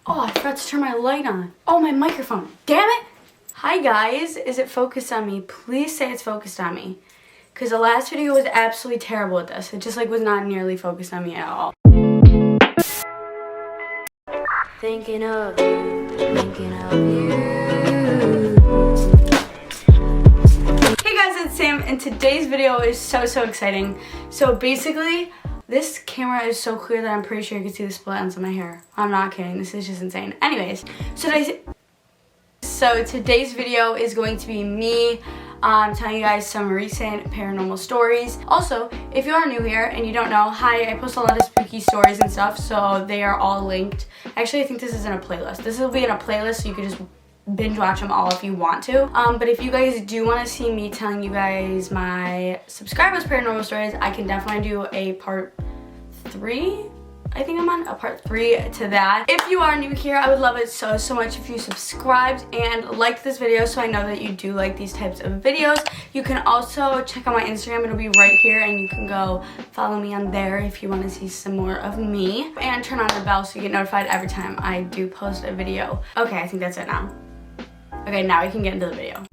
Oh, I forgot to turn my light on. Oh, my microphone. Damn it! Hi guys, is it focused on me? Please say it's focused on me. Because the last video was absolutely terrible at this. It just like was not nearly focused on me at all. Thinking of you, thinking of you. Hey guys, it's Sam, and today's video is so exciting. So basically, this camera is so clear that I'm pretty sure you can see the split ends of my hair. I'm not kidding, this is just insane. Anyways, so today's video is going to be me telling you guys some recent paranormal stories. Also, if you are new here and you don't know, hi, I post a lot of spooky stories and stuff, so they are all linked. Actually, I think this is in a playlist. This will be in a playlist, so you can just binge watch them all if you want to. But if you guys do want to see me telling you guys my subscribers' paranormal stories, I can definitely do a part 3. I think I'm on a part 3 to that. If you are new here, I would love it so much if you subscribed and liked this video so I know that you do like these types of videos. You can also check out my Instagram. It'll be right here, and you can go follow me on there if you want to see some more of me. And turn on the bell so you get notified every time I do post a video. Okay, I think that's it now. Okay, now we can get into the video.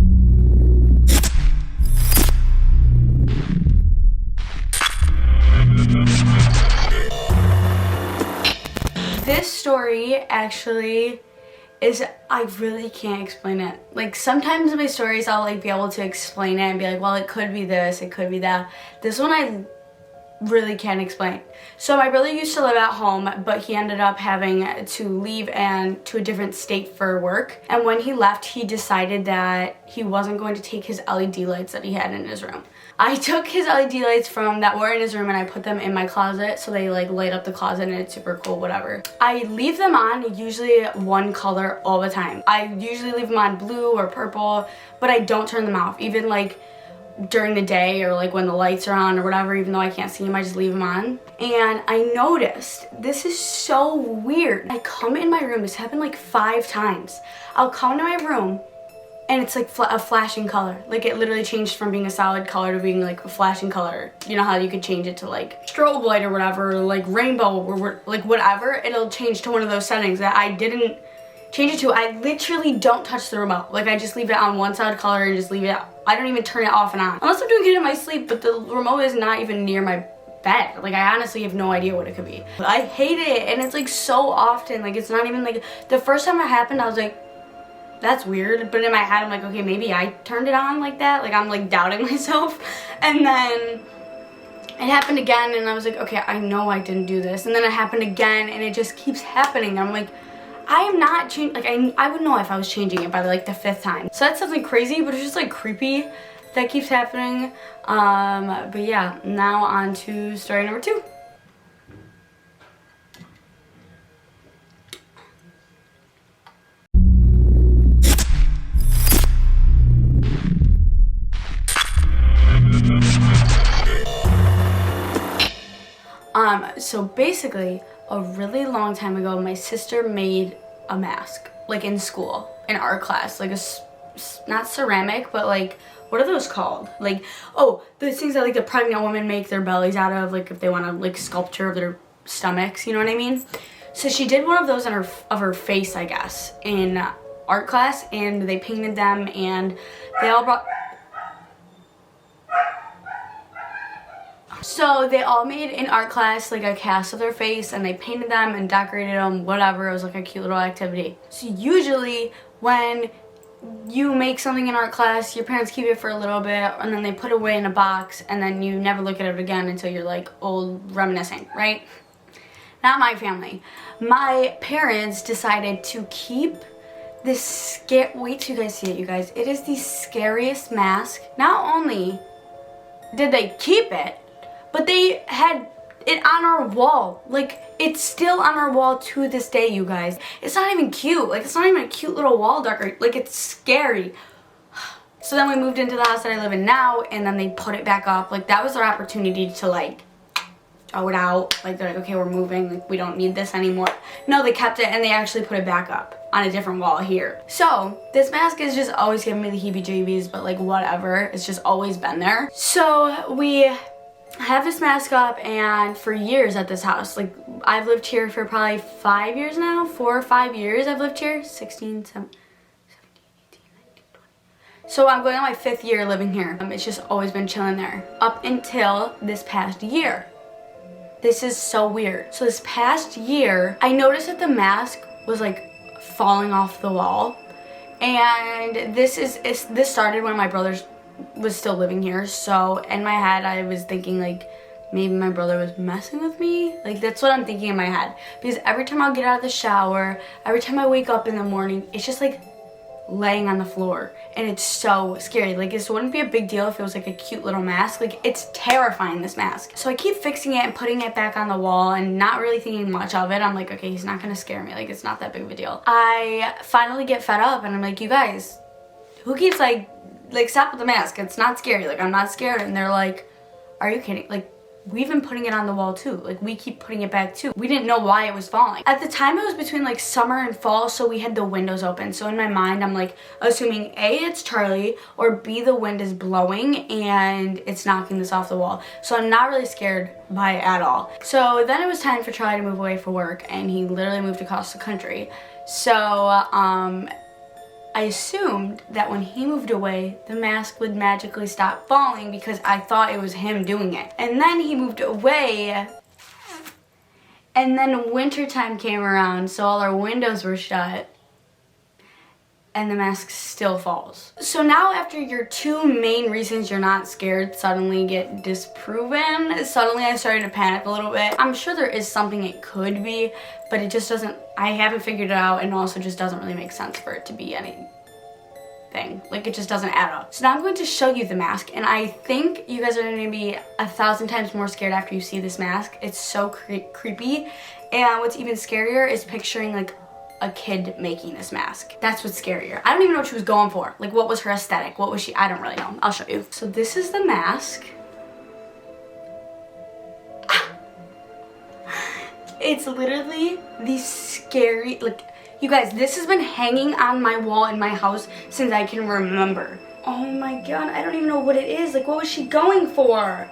This story actually is, I really can't explain it. Like sometimes in my stories I'll like be able to explain it and be like, well, it could be this, it could be that. This one I really can't explain. So my brother used to live at home, but he ended up having to leave and to a different state for work. And when he left, he decided that he wasn't going to take his LED lights that he had in his room. I took his LED lights from that were in his room and I put them in my closet so they like light up the closet and it's super cool, whatever. I leave them on usually one color all the time. I usually leave them on blue or purple, but I don't turn them off. Even like during the day or like when the lights are on or whatever, even though I can't see them, I just leave them on. And I noticed, this is so weird. I come in my room, this happened like 5 times. I'll come to my room and it's like a flashing color. Like it literally changed from being a solid color to being like a flashing color. You know how you could change it to like strobe light or whatever, or like rainbow or like whatever. It'll change to one of those settings that I didn't change it to. I literally don't touch the remote. Like I just leave it on one solid color and just leave it out. I don't even turn it off and on. Unless I'm doing it in my sleep, but the remote is not even near my bed. Like I honestly have no idea what it could be. I hate it, and it's like so often. Like it's not even like, the first time it happened I was like, that's weird, but in my head I'm like, okay, maybe I turned it on like that. Like I'm like doubting myself. And then it happened again and I was like, okay, I know I didn't do this. And then it happened again and it just keeps happening. I'm like, I am not changing. Like I would know if I was changing it by like the 5th time. So that's something crazy, but it's just like creepy that keeps happening. But yeah, now on to story number 2. So basically, a really long time ago, my sister made a mask, like in school, in art class, like not ceramic, but like, what are those called? Like, oh, those things that like the pregnant women make their bellies out of, like if they want to like sculpture of their stomachs, you know what I mean? So she did one of those on her face, I guess, in art class, and they painted them, and they all brought. So they all made in art class like a cast of their face, and they painted them and decorated them, whatever. It was like a cute little activity. So usually when you make something in art class, your parents keep it for a little bit and then they put it away in a box, and then you never look at it again until you're like old reminiscing, right? Not my family. My parents decided to keep this wait till you guys see it, you guys. It is the scariest mask. Not only did they keep it, but they had it on our wall. Like, it's still on our wall to this day, you guys. It's not even cute. Like, it's not even a cute little wall decoration. Like, it's scary. So then we moved into the house that I live in now, and then they put it back up. Like, that was their opportunity to, like, throw it out. Like, they're like, okay, we're moving. Like, we don't need this anymore. No, they kept it, and they actually put it back up on a different wall here. So, this mask is just always giving me the heebie-jeebies, but, like, whatever. It's just always been there. So, we I have this mask up, and for years at this house, like I've lived here for probably 5 years now, 4 or 5 years I've lived here, 16, 17, 18, 19, 20. So I'm going on my 5th year living here. It's just always been chilling there up until this past year. This is so weird. So this past year, I noticed that the mask was like falling off the wall. And this started when my brother was still living here. So in my head, I was thinking like maybe my brother was messing with me. Like that's what I'm thinking in my head. Because every time I'll get out of the shower, every time I wake up in the morning, it's just like laying on the floor, and it's so scary. Like this wouldn't be a big deal if it was like a cute little mask. Like it's terrifying, this mask. So I keep fixing it and putting it back on the wall and not really thinking much of it. I'm like, okay, he's not gonna scare me. Like it's not that big of a deal. I finally get fed up and I'm like, you guys, who keeps like stop with the mask? It's not scary. Like I'm not scared. And they're like, are you kidding? Like we've been putting it on the wall too. Like we keep putting it back too. We didn't know why it was falling. At the time it was between like summer and fall, so we had the windows open. So in my mind I'm like assuming A, it's Charlie, or B, the wind is blowing and it's knocking this off the wall. So I'm not really scared by it at all. So then it was time for Charlie to move away for work, and he literally moved across the country. So I assumed that when he moved away, the mask would magically stop falling because I thought it was him doing it. And then he moved away, and then wintertime came around, so all our windows were shut, and the mask still falls. So now after your 2 main reasons you're not scared suddenly get disproven, suddenly I started to panic a little bit. I'm sure there is something it could be, but it just doesn't, I haven't figured it out, and also just doesn't really make sense for it to be anything. Like it just doesn't add up. So now I'm going to show you the mask, and I think you guys are going to be 1,000 times more scared after you see this mask. It's so creepy, and what's even scarier is picturing like a kid making this mask. That's what's scarier. I don't even know what she was going for. Like what was her aesthetic? What was she? I don't really know. I'll show you. So this is the mask. It's literally the scary, like, you guys, this has been hanging on my wall in my house since I can remember. Oh my god, I don't even know what it is. Like, what was she going for?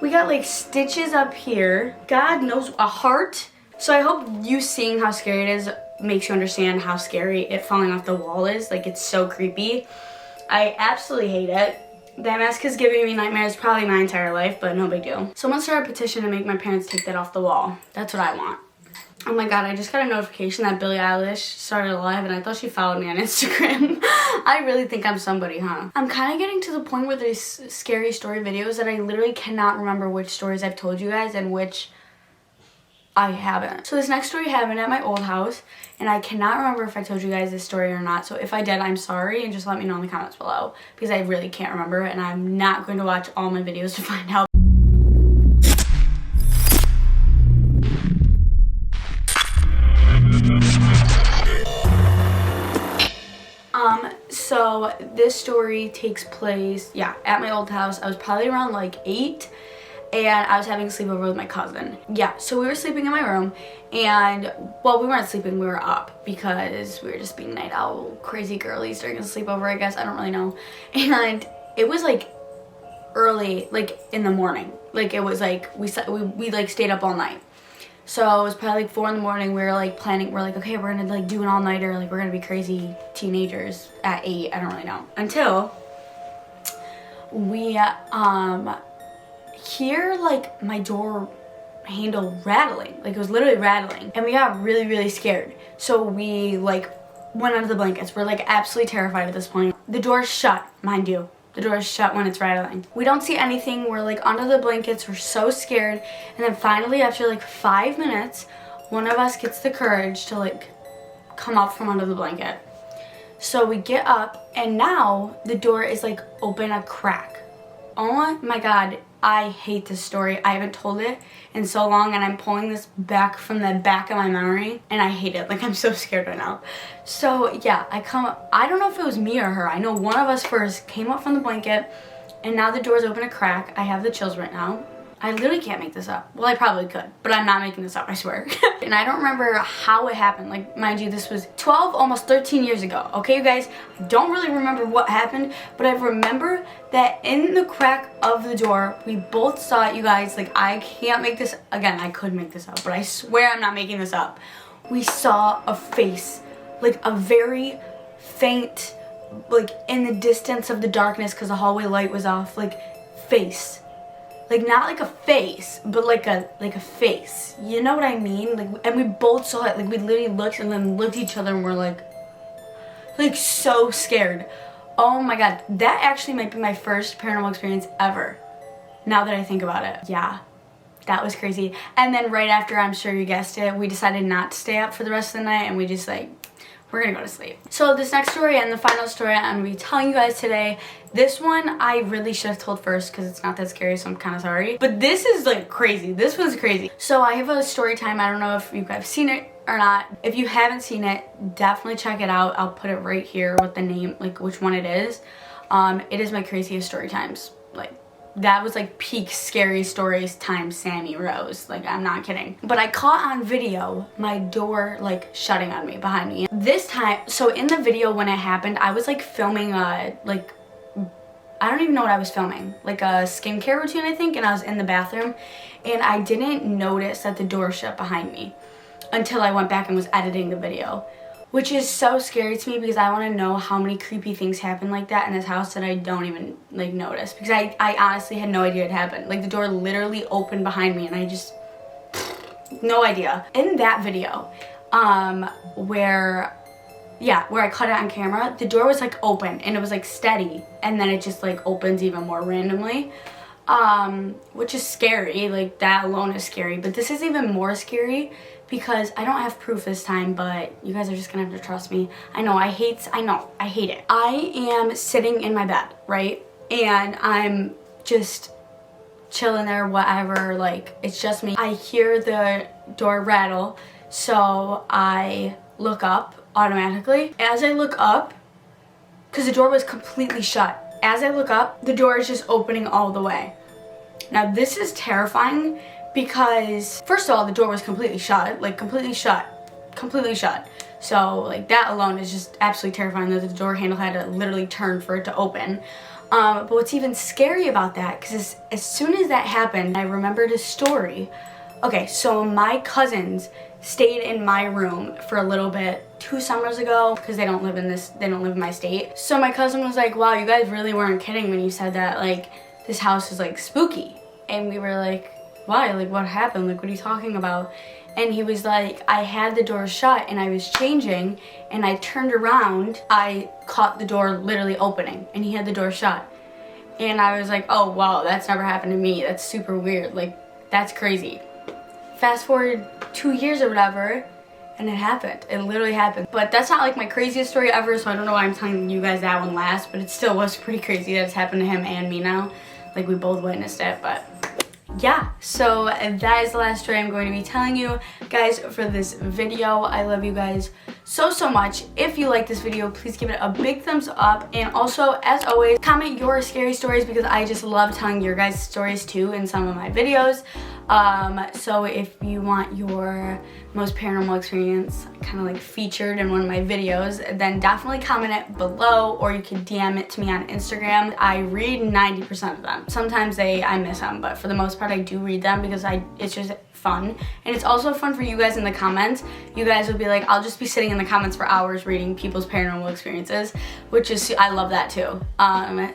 We got like stitches up here. God knows, a heart. So I hope you seeing how scary it is makes you understand how scary it falling off the wall is. Like, it's so creepy. I absolutely hate it. That mask is giving me nightmares probably my entire life, but no big deal. Someone started a petition to make my parents take that off the wall. That's what I want. Oh my god, I just got a notification that 𝐬𝐿𝐤𝐞 started a live, and I thought she followed me on Instagram. I really think I'm somebody, huh? I'm kind of getting to the point where there's scary story videos that I literally cannot remember which stories I've told you guys and which I haven't. So this next story happened at my old house, and I cannot remember if I told you guys this story or not. So if I did, I'm sorry, and just let me know in the comments below, because I really can't remember, and I'm not going to watch all my videos to find out. So this story takes place, yeah, at my old house. I was probably around like 8, and I was having a sleepover with my cousin. Yeah, so we were sleeping in my room, and, well, we weren't sleeping, we were up because we were just being night owl crazy girlies during a sleepover, I guess. I don't really know. And it was like early, like in the morning. Like it was like, we like stayed up all night. So it was probably like 4 in the morning. We were like planning, we're like, okay, we're gonna like do an all-nighter, like we're gonna be crazy teenagers at 8, I don't really know. Until we hear like my door handle rattling. Like it was literally rattling. And we got really, really scared. So we like went under the blankets. We're like absolutely terrified at this point. The door's shut, mind you. The door is shut when it's rattling. We don't see anything. We're like under the blankets. We're so scared. And then finally, after like 5 minutes, one of us gets the courage to like come up from under the blanket. So we get up, and now the door is like open a crack. Oh my god, I hate this story. I haven't told it in so long, and I'm pulling this back from the back of my memory, and I hate it. Like, I'm so scared right now. So yeah, I come up. I don't know if it was me or her. I know one of us first came up from the blanket, and now the door's open a crack. I have the chills right now. I literally can't make this up. Well, I probably could, but I'm not making this up, I swear. And I don't remember how it happened. Like, mind you, this was 12, almost 13 years ago. Okay, you guys, I don't really remember what happened, but I remember that in the crack of the door, we both saw it, you guys. Like, I can't make this, again, I could make this up, but I swear I'm not making this up. We saw a face, like a very faint, like in the distance of the darkness because the hallway light was off, like face. Like, not like a face, but like a face. You know what I mean? Like, and we both saw it. Like, we literally looked and then looked at each other and we're like so scared. Oh my god, that actually might be my first paranormal experience ever, now that I think about it. Yeah, that was crazy. And then right after, I'm sure you guessed it, we decided not to stay up for the rest of the night and we just like, we're gonna go to sleep. So this next story and the final story I'm gonna be telling you guys today, this one I really should have told first because it's not that scary, so I'm kind of sorry. But this is like crazy. This one's crazy. So I have a story time. I don't know if you guys have seen it or not. If you haven't seen it, definitely check it out. I'll put it right here with the name, like which one it is. It is my craziest story times. Like, that was like peak scary stories times Sammy Rose. Like, I'm not kidding. But I caught on video my door like shutting on me, behind me. This time, so in the video when it happened, I was like filming like, I don't even know what I was filming. Like a skincare routine, I think, and I was in the bathroom. And I didn't notice that the door shut behind me until I went back and was editing the video. Which is so scary to me because I want to know how many creepy things happen like that in this house that I don't even like notice. Because I honestly had no idea it happened. Like, the door literally opened behind me and I just, no idea. In that video, where I caught it on camera, the door was like open and it was like steady. And then it just like opens even more randomly. Which is scary. Like, that alone is scary. But this is even more scary because I don't have proof this time, but you guys are just gonna have to trust me. I know, I hate it. I am sitting in my bed, right? And I'm just chilling there, whatever, like, it's just me. I hear the door rattle, so I look up automatically. As I look up, because the door was completely shut, as I look up, the door is just opening all the way. Now, this is terrifying because, first of all, the door was completely shut, like completely shut. So, like, that alone is just absolutely terrifying that the door handle had to literally turn for it to open. But what's even scary about that, because as soon as that happened, I remembered a story. Okay, so my cousins stayed in my room for a little bit 2 summers ago because they don't live in my state. So my cousin was like, wow, you guys really weren't kidding when you said that, like, this house is like spooky. And we were like, why? Like, what happened? Like, what are you talking about? And he was like, I had the door shut and I was changing and I turned around, I caught the door literally opening and he had the door shut. And I was like, oh wow, that's never happened to me. That's super weird. Like, that's crazy. Fast forward 2 years or whatever, and it happened. It literally happened. But that's not like my craziest story ever, so I don't know why I'm telling you guys that one last, but it still was pretty crazy that it's happened to him and me now. Like, we both witnessed it, but yeah, so that is the last story I'm going to be telling you guys for this video. I love you guys so much. If you like this video, please give it a big thumbs up, and also, as always, comment your scary stories because I just love telling your guys' stories too in some of my videos. So if you want your most paranormal experience kind of like featured in one of my videos, then definitely comment it below, or you can DM it to me on Instagram. I read 90% of them. Sometimes I miss them, but for the most part I do read them because it's just fun. And it's also fun for you guys in the comments. You guys will be like, I'll just be sitting in the comments for hours reading people's paranormal experiences, which is, I love that too.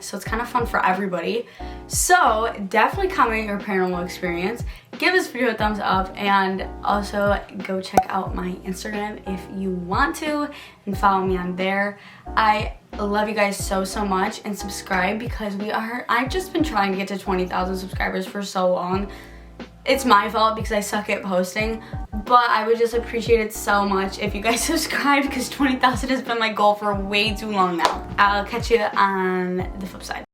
So it's kind of fun for everybody. So definitely comment your paranormal experience. Give this video a thumbs up, and also go check out my Instagram if you want to and follow me on there. I love you guys so much, and subscribe because I've just been trying to get to 20,000 subscribers for so long. It's my fault because I suck at posting, but I would just appreciate it so much if you guys subscribe because 20,000 has been my goal for way too long now. I'll catch you on the flip side.